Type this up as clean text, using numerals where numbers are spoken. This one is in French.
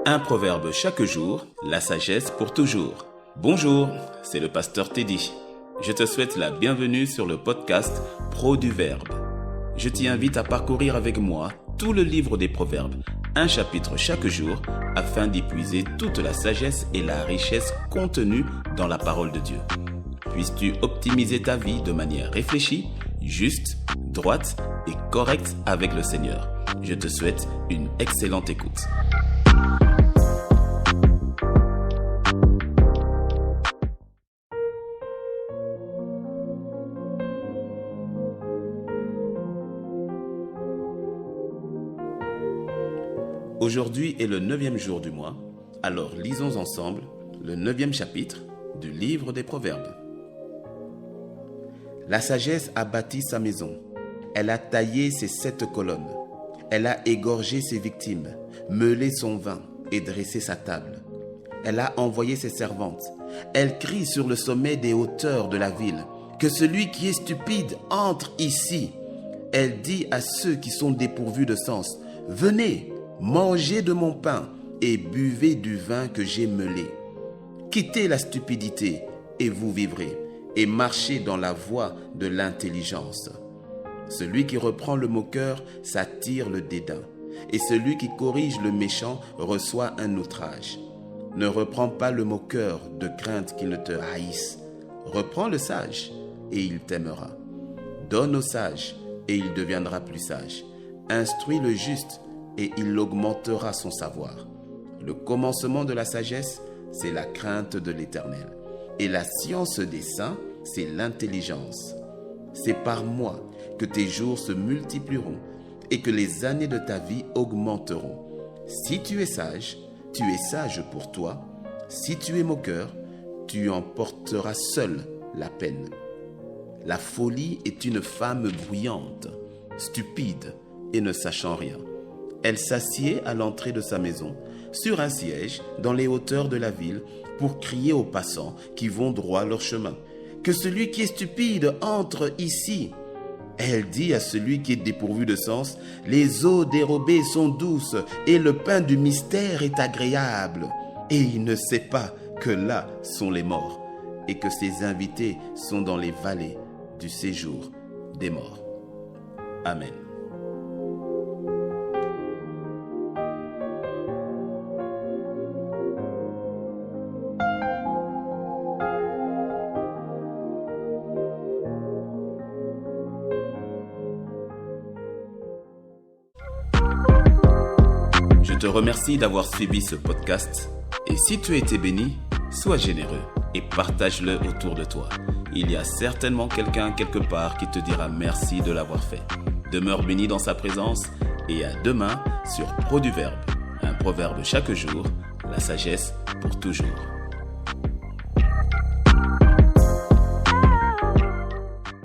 Un proverbe chaque jour, la sagesse pour toujours. Bonjour, c'est le pasteur Teddy. Je te souhaite la bienvenue sur le podcast Pro du Verbe. Je t'y invite à parcourir avec moi tout le livre des proverbes, un chapitre chaque jour, afin d'y puiser toute la sagesse et la richesse contenues dans la parole de Dieu. Puisses-tu optimiser ta vie de manière réfléchie, juste, droite et correcte avec le Seigneur. Je te souhaite une excellente écoute. Aujourd'hui est le 9e jour du mois, alors lisons ensemble le 9e chapitre du livre des Proverbes. La sagesse a bâti sa maison, elle a taillé ses 7 colonnes, elle a égorgé ses victimes, meulé son vin et dressé sa table. Elle a envoyé ses servantes, elle crie sur le sommet des hauteurs de la ville, que celui qui est stupide entre ici. Elle dit à ceux qui sont dépourvus de sens, venez, mangez de mon pain et buvez du vin que j'ai meulé. Quittez la stupidité et vous vivrez, et marchez dans la voie de l'intelligence. Celui qui reprend le moqueur s'attire le dédain, et celui qui corrige le méchant reçoit un outrage. Ne reprends pas le moqueur de crainte qu'il ne te haïsse. Reprends le sage, et il t'aimera. Donne au sage, et il deviendra plus sage. Instruis le juste, et il augmentera son savoir. Le commencement de la sagesse, c'est la crainte de l'Éternel. Et la science des saints, c'est l'intelligence. C'est par moi que tes jours se multiplieront et que les années de ta vie augmenteront. Si tu es sage pour toi. Si tu es moqueur, tu en porteras seul la peine. La folie est une femme bruyante, stupide et ne sachant rien. Elle s'assied à l'entrée de sa maison, sur un siège, dans les hauteurs de la ville, pour crier aux passants qui vont droit leur chemin. Que celui qui est stupide entre ici. Elle dit à celui qui est dépourvu de sens, les eaux dérobées sont douces et le pain du mystère est agréable. Et il ne sait pas que là sont les morts et que ses invités sont dans les vallées du séjour des morts. Amen. Je te remercie d'avoir suivi ce podcast et si tu as été béni, sois généreux et partage-le autour de toi. Il y a certainement quelqu'un quelque part qui te dira merci de l'avoir fait. Demeure béni dans sa présence et à demain sur Pro du Verbe. Un proverbe chaque jour, la sagesse pour toujours.